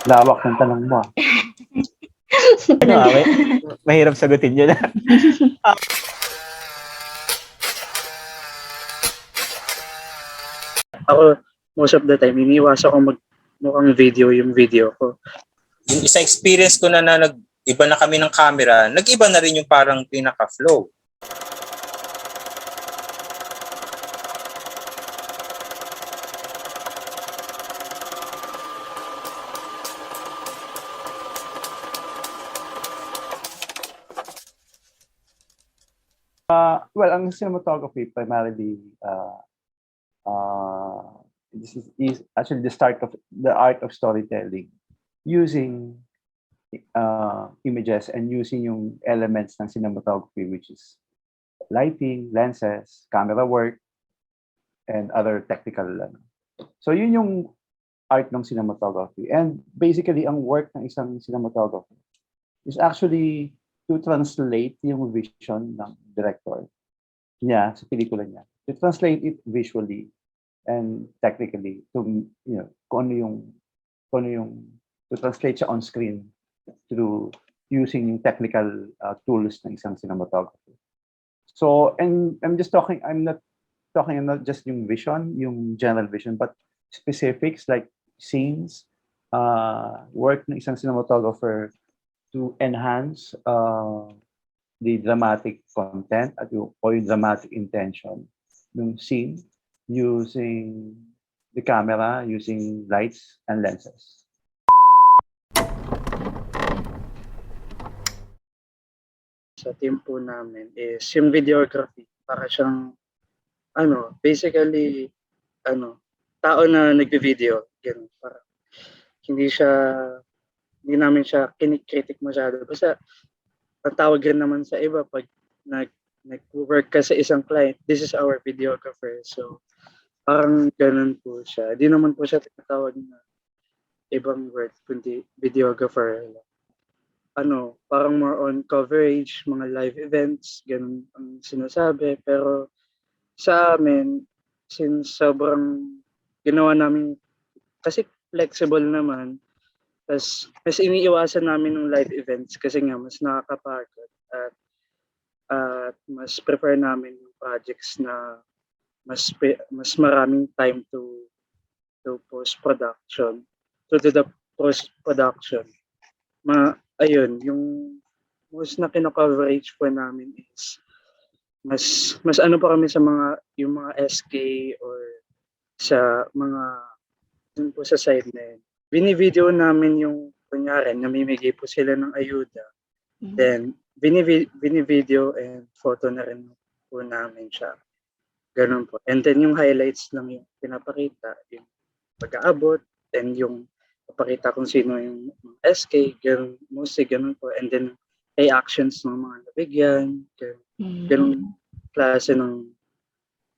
Lawak ng tanong mo. Ano, mahirap sagutin yun. Ako, most of the time, iniiwasan ko mukhang video yung video ko. Yung isang experience ko na nag-iba na kami ng camera, nag-iba na rin yung parang pinaka-flow. Well, ang cinematography primarily, this is actually the start of the art of storytelling using images and using yung elements ng cinematography, which is lighting, lenses, camera work, and other technical. So yun yung art ng cinematography. And basically, ang work ng isang cinematographer is actually to translate yung vision ng director niya sa pelikula niya. To translate it visually and technically to, kung ano yung to translate siya on screen through using yung technical tools ng isang cinematographer. So, and I'm not talking not just yung vision, yung general vision, but specifics like scenes, work ng isang cinematographer to enhance the dramatic content or yung dramatic intention ng scene using the camera, using lights and lenses. Sa team po namin is yung videography. Para siyang, basically, tao na nagbe-video. Ganun. Para hindi namin siya kinikritik masyado. Basta, ang tawag rin naman sa iba pag nag-work ka sa isang client, this is our videographer. So, parang ganun po siya. Di naman po siya tinatawag na ibang word, kundi videographer. Parang more on coverage, mga live events, ganun ang sinasabi. Pero sa amin, since sobrang ginawa namin, kasi flexible naman, tas mas iniiwasan namin ng live events kasi nga mas nakakapagod at mas prefer namin yung projects na mas maraming time to post-production, to do the post-production. Ayun, yung most na kino-coverage po namin is mas ano pa kami sa yung mga SK or sa mga dun po sa side na yun. Bini-video namin yung kunyari, namimigay po sila ng ayuda. Mm-hmm. Then, bini-video and photo na rin po namin siya. Ganun po. And then yung highlights lang yung pinapakita, yung pag-aabot, and yung papakita kung sino yung SK, ganun, mostly ganun po. And then, reactions ng mga nabigyan, ganun klase ng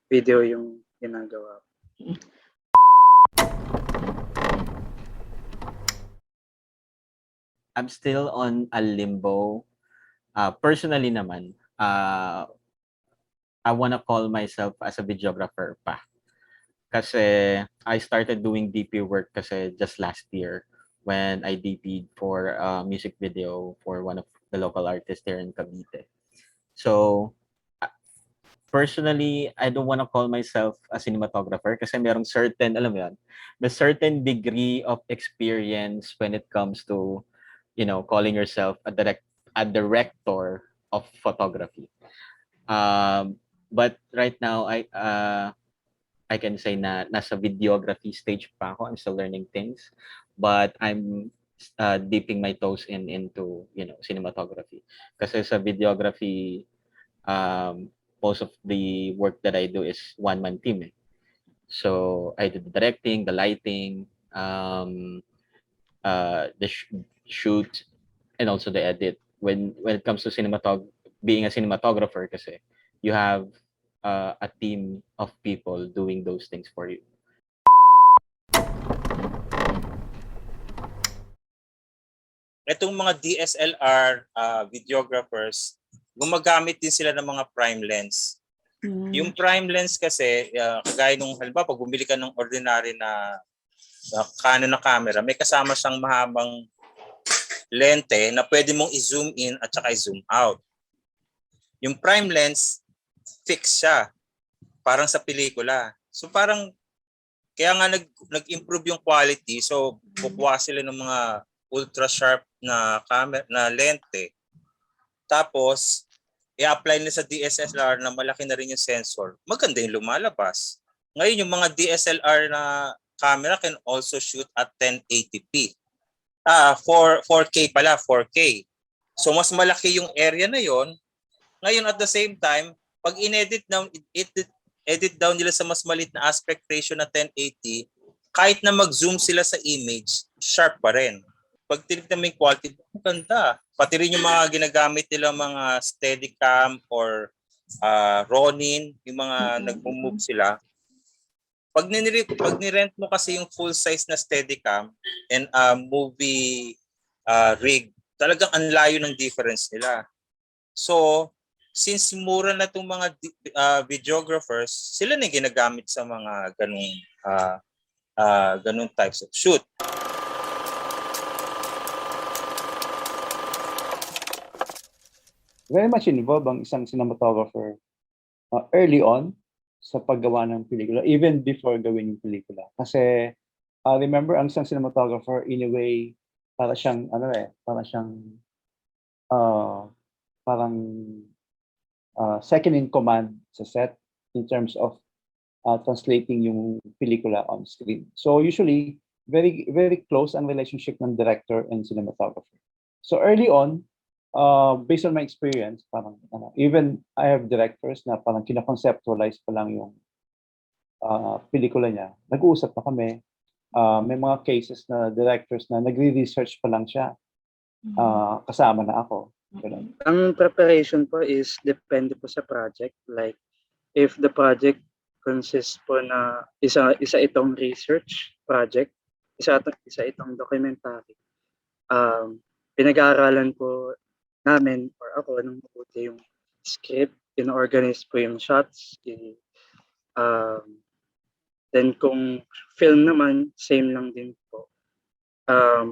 video yung ginagawa. I'm still on a limbo. Personally naman, I wanna call myself as a videographer pa. Kasi I started doing DP work kasi just last year when I DP'd for a music video for one of the local artists here in Cavite. So, personally, I don't wanna call myself a cinematographer kasi merong certain, alam mo yan, may certain degree of experience when it comes to, calling yourself a director of photography. But right now, I can say na nasa videography stage pa ako. I'm still learning things, but I'm dipping my toes into cinematography. Kasi sa videography, most of the work that I do is one-man team. So I do the directing, the lighting, the shoot, and also the edit. When it comes to being a cinematographer, kasi you have a team of people doing those things for you. Itong mga DSLR videographers, gumagamit din sila ng mga prime lens. Yung prime lens kasi, kagaya nung halimbawa, pag bumili ka ng ordinary na Canon na camera, may kasama siyang mahabang lente na pwede mong i-zoom in at saka i-zoom out. Yung prime lens, fix siya. Parang sa pelikula. So parang, kaya nga nag-improve yung quality. So kukuha sila ng mga ultra sharp na camera, na lente. Tapos, i-apply nila sa DSLR na malaki na rin yung sensor. Maganda yung lumalabas. Ngayon, yung mga DSLR na camera can also shoot at 1080p. 4K pala, 4K. So mas malaki yung area na yon. Ngayon at the same time, pag edit down nila sa mas maliit na aspect ratio na 1080, kahit na mag-zoom sila sa image, sharp pa rin. Pag tinignan mo yung quality, maganda. Pati rin yung mga ginagamit nila mga Steadicam or Ronin, yung mga nag-move sila. Pag nirent mo kasi yung full size na Steadicam and movie rig, talagang ang layo ng difference nila. So, since mura na itong mga videographers, sila na ginagamit sa mga ganung types of shoot. Very much involved ang isang cinematographer early on sa paggawa ng pelikula, even before gawin yung pelikula. Kasi remember, ang isang cinematographer, in a way, para siyang, parang second in command sa set in terms of translating yung pelikula on screen. So usually, very very close ang relationship ng director and cinematographer. So early on, based on my experience, parang even I have directors na parang kina-conceptualize pa lang yung pelikula niya. Nag-uusap na kami. May mga cases na directors na nagre-research pa lang siya. Kasama na ako. Ganun. Ang preparation po is depende po sa project. Like, if the project consists po na isa itong research project, isa itong documentary, pinag-aaralan po namin or ako nung mabuti yung script, in-organize po yung shots, then kung film naman, same lang din po.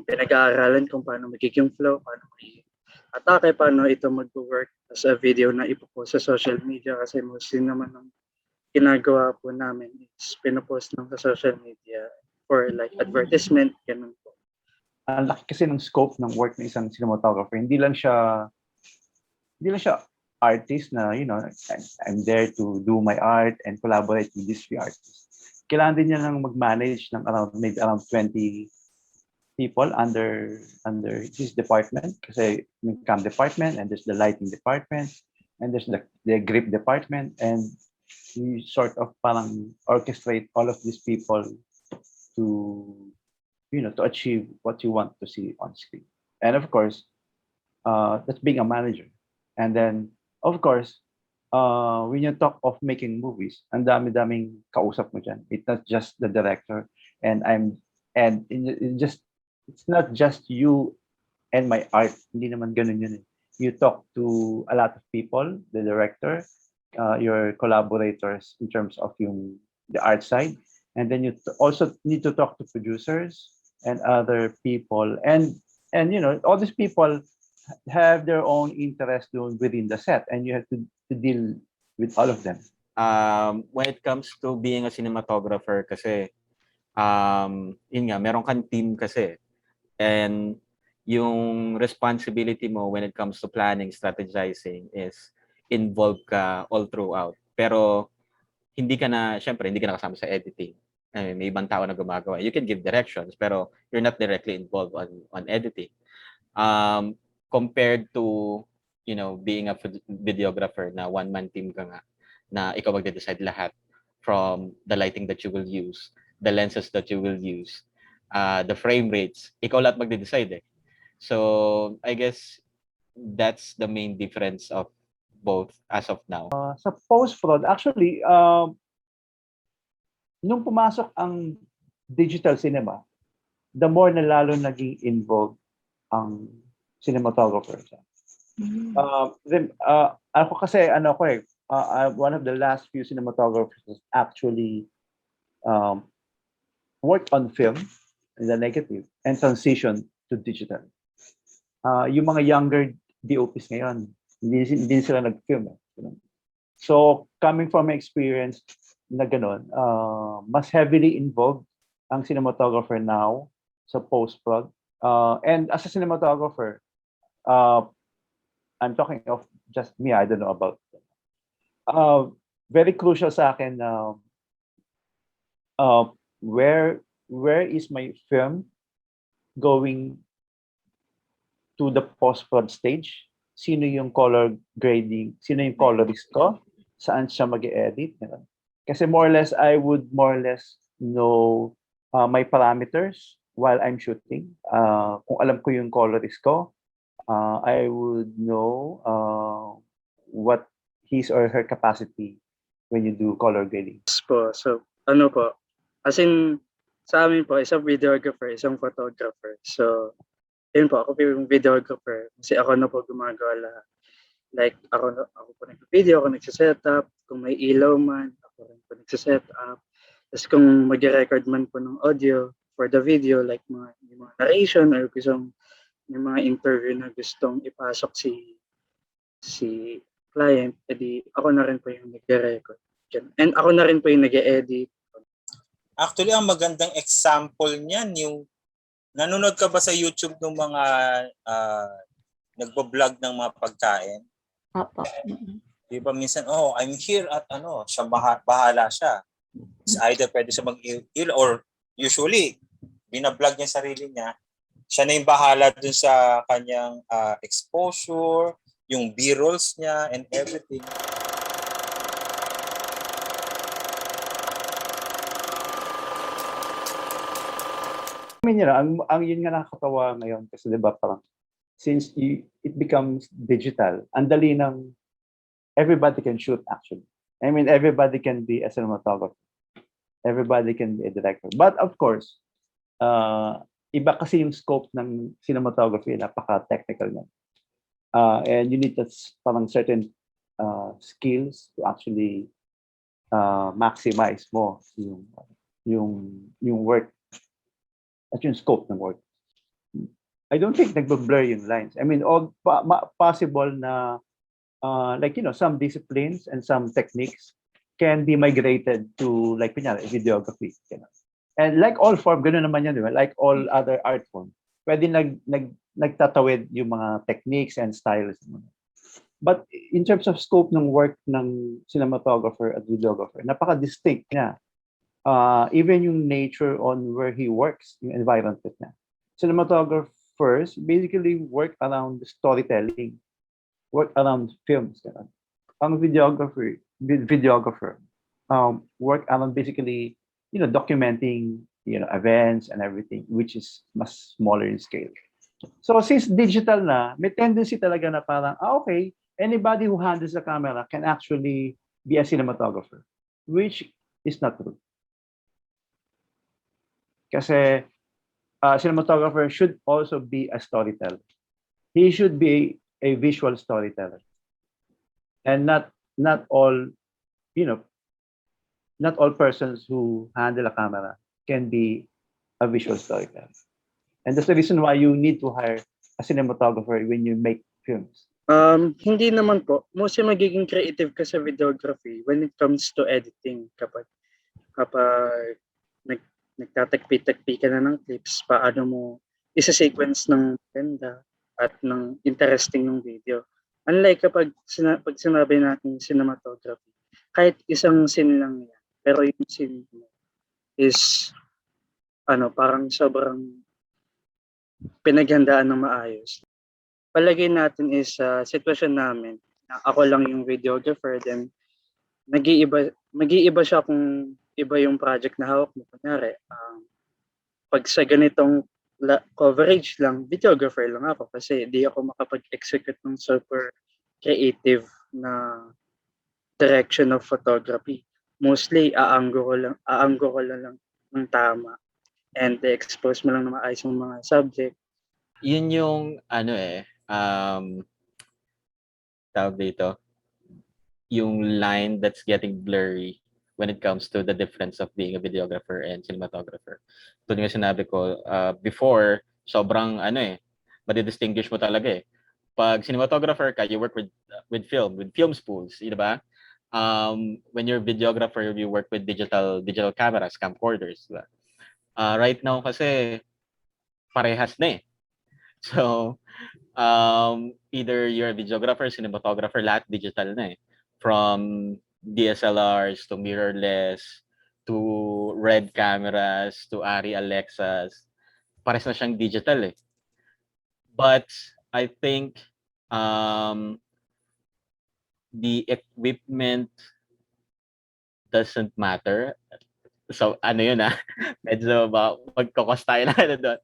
Pinag-aaralan kung paano magiging flow, paano magiging atake, paano ito mag-work as a video na ipopost sa social media, kasi mostly naman ng ginagawa po namin is pinopost lang sa social media for like advertisement, ganun po. Ang laki kasi ng scope ng work ng isang cinematographer. Hindi lang siya artist na, I'm there to do my art and collaborate with these few artists. Kailangan din niya lang mag-manage ng maybe around 20 people under his department, kasi may cam department, and there's the lighting department, and there's the grip department, and you sort of parang orchestrate all of these people to achieve what you want to see on screen. And of course, that's being a manager. And then, of course, when you talk of making movies, ang dami-daming kausap mo dyan. It's not just the director, it's not just you and my art. Hindi naman ganun yun. You talk to a lot of people, the director, your collaborators in terms of the art side, and then you also need to talk to producers and other people, and all these people have their own interest within the set, and you have to deal with all of them. When it comes to being a cinematographer, kasi yun nga, meron kang team kasi, and yung responsibility mo when it comes to planning, strategizing is involved ka all throughout. Pero syempre hindi ka na kasama sa editing. May ibang tao na gumagawa. You can give directions, pero you're not directly involved on editing. Compared to, being a videographer na one-man team ka nga, na ikaw magde-decide lahat from the lighting that you will use, the lenses that you will use, the frame rates, ikaw lahat magde-decide eh. So, I guess that's the main difference of both as of now. Sa post-prod, actually, nung pumasok ang digital cinema, the more na lalo naging involved ang cinematographer. Ako kasi, one of the last few cinematographers actually work on film, in the negative, and transition to digital. Yung mga younger DOPs ngayon, hindi sila nag-film. So, coming from my experience na gano'n, mas heavily involved ang cinematographer now sa post-prod. And as a cinematographer, I'm talking of just me, I don't know about. Very crucial sa akin na where is my film going to the post-prod stage? Sino yung color grading? Sino yung colorist ko? Saan siya mag-edit? Kasi more or less, I would more or less know my parameters while I'm shooting. Kung alam ko yung colorist ko, I would know what his or her capacity when you do color grading. Po. So, ano po, as in, sa amin po, isang videographer, isang photographer. So, yun po, ako po yung videographer. Kasi ako na po gumagawa lahat. Like, ako po nag-video, ako nagsiset-up. Kung may ilaw man, ako rin po nagsiset-up. Tapos kung mag-record man po ng audio for the video, like yung mga narration or yung mga interview na gustong ipasok si client, edi ako na rin po yung nag-record. And ako na rin po yung nag-edit. Actually, ang magandang example niyan, yung nanonood ka ba sa YouTube ng mga nagbo-vlog ng mga pagkain? Opo. Di ba minsan, I'm here at siya bahala siya. It's either pwede siya mag-il or usually, binablog niya sarili niya. Siya na yung bahala dun sa kanyang exposure, yung B-rolls niya and everything. I mean, ang yun nga nakakatawa ngayon kasi 'di ba parang since it becomes digital, ang dali ng everybody can shoot actually. I mean, everybody can be a cinematographer. Everybody can be a director. But of course, iba kasi yung scope ng cinematography, napaka-technical na. And you need parang certain skills to actually maximize mo yung work at yung scope ng work. I don't think nagbo-blur yung lines. I mean, all possible na like some disciplines and some techniques can be migrated to like kunyari videography. And like all form, ganoon naman yan, di ba? Like all other art form. Pwede nagtatawid yung mga techniques and styles. But in terms of scope ng work ng cinematographer at videographer, napaka-distinct niya. Even yung nature on where he works, yung environment niya. Cinematographers basically work around storytelling, work around films. Ang videographer work around basically, documenting, events and everything, which is much smaller in scale. So since digital na, may tendency talaga na parang, okay, anybody who handles the camera can actually be a cinematographer, which is not true. Kasi cinematographer should also be a storyteller. He should be a visual storyteller. And not all, not all persons who handle a camera can be a visual storyteller. And that's the reason why you need to hire a cinematographer when you make films. Hindi naman po. Mostly magiging creative ka sa videography when it comes to editing. Kapag nagtatagpi-tagpi ka na ng clips, paano mo isa-sequence ng ganda at ng interesting yung video. Unlike kapag pag sinabi natin cinematography, kahit isang scene lang yan, pero yung scene mo is parang sobrang pinaghandaan ng maayos. Palagay natin is sitwasyon namin na ako lang yung videographer, then mag-iiba siya kung iba yung project na hawak mo. Kunyari, pag sa ganitong coverage lang, videographer lang ako kasi di ako makapag-execute ng super creative na direction of photography. Mostly, aanggo ko lang ng tama and expose mo lang na maayos yung mga subject. Yun yung tawag dito, yung line that's getting blurry when it comes to the difference of being a videographer and cinematographer. Tulad nga sinabi ko, before, sobrang madidistinguish mo talaga eh. Pag cinematographer ka, you work with film spools, di ba? When you're videographer, you work with digital cameras, camcorders, di ba? Right now kasi parehas na eh. So, either you're a videographer, cinematographer, lahat digital na eh. From DSLRs to mirrorless to red cameras to Arri Alexas, pares na siyang digital eh. But I think the equipment doesn't matter. So ano yun medyo magkakos tayo na doon.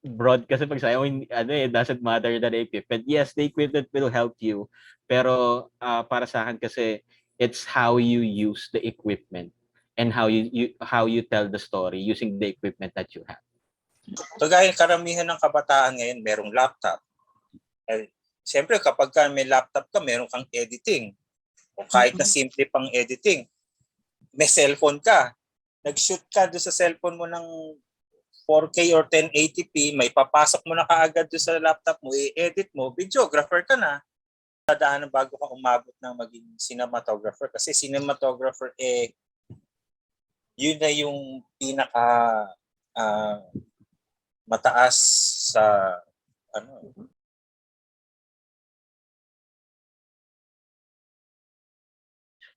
Broad kasi pag sa'yo, it doesn't matter the equipment. Yes, the equipment will help you. Pero para sa akin kasi, it's how you use the equipment and how you tell the story using the equipment that you have. Kagaya karamihan ng kabataan ngayon, merong laptop. Siyempre, kapag may laptop ka, meron kang editing. O kahit na simple pang editing. May cellphone ka. Nag-shoot ka doon sa cellphone mo ng 4K or 1080p, may papasok mo na kaagad doon sa laptop mo, i-edit mo, videographer ka na. Dadaanan bago ka umabot ng maging cinematographer. Kasi cinematographer, yun na yung pinaka mataas sa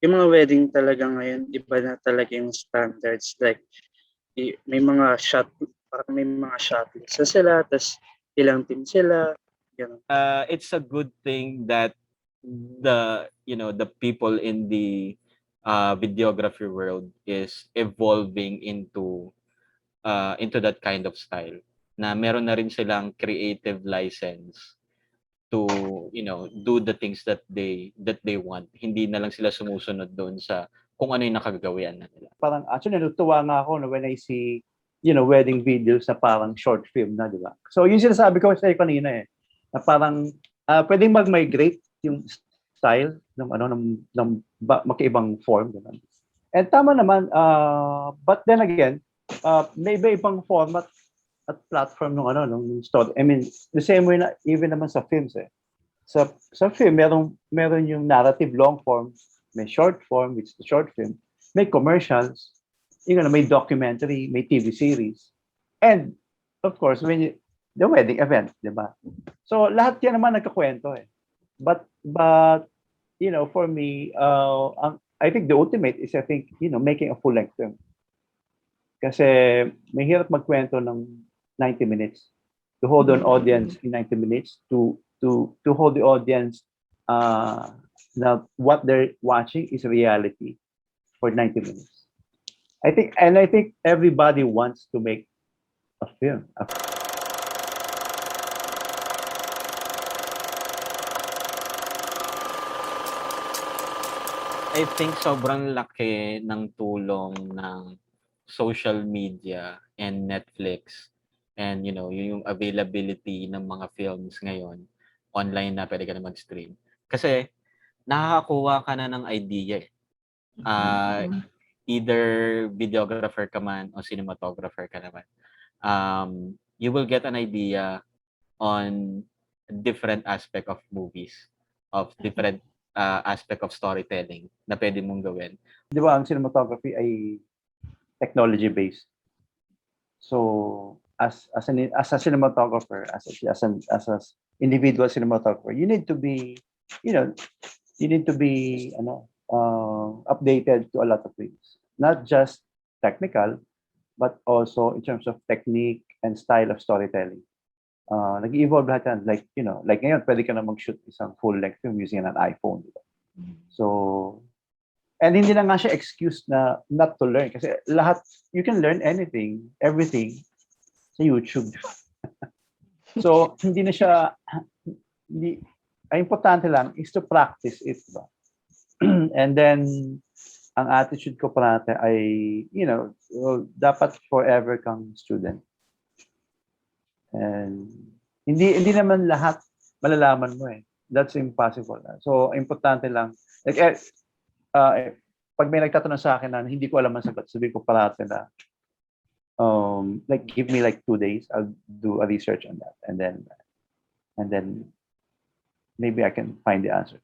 Yung mga wedding talaga ngayon, iba na talaga yung standards. Like, may mga shot list sila, tas ilang team sila. Ganun. It's a good thing that the people in the videography world is evolving into that kind of style, na meron na rin silang creative license to do the things that they want. Hindi na lang sila sumusunod doon sa kung ano yung nakagagawian na nila. Parang actually natutuwa nga ako when I see wedding videos na parang short film na, di ba? So yung sinasabi ko sa kanina na parang pwedeng mag-migrate yung style ng magkaibang form, ganun. And tama naman, but then again, may ibang format at platform ng story. I mean, the same way na even naman sa films Sa film, meron yung narrative long form, may short form, which is the short film, may commercials, may documentary, may TV series, and of course, the wedding event, di ba? So lahat yan naman nagkakwento But for me, I think the ultimate is making a full length film. Kasi may hirap magkwento ng 90 minutes to hold an audience in 90 minutes to hold the audience na what they're watching is reality for 90 minutes. I think everybody wants to make a film. I think sobrang laki ng tulong ng social media and Netflix and yung availability ng mga films ngayon online na pwede ka na mag-stream. Kasi nakakakuha ka na ng idea either videographer ka man o cinematographer ka naman. You will get an idea on different aspect of movies, of different aspect of storytelling na pwede mong gawin. Di ba, ang cinematography ay technology-based. So, as a cinematographer, as an individual cinematographer, you need to be, updated to a lot of things. Not just technical, but also in terms of technique and style of storytelling. Nag-evolve lahat yan. Like ngayon, pwede ka na mag-shoot isang full-length film using an iPhone. Diba? So, and hindi na nga siya excuse na not to learn. Kasi you can learn anything, everything sa YouTube. So, hindi na siya, ang importante lang is to practice it. Diba? And then, ang attitude ko parate ay, dapat forever kang student. And hindi naman lahat malalaman mo That's impossible. So importante lang. Like pag may nagtatanong sa akin na hindi ko alam ang sagot, sabihin ko parati na, like give me like 2 days, I'll do a research on that, and then maybe I can find the answer.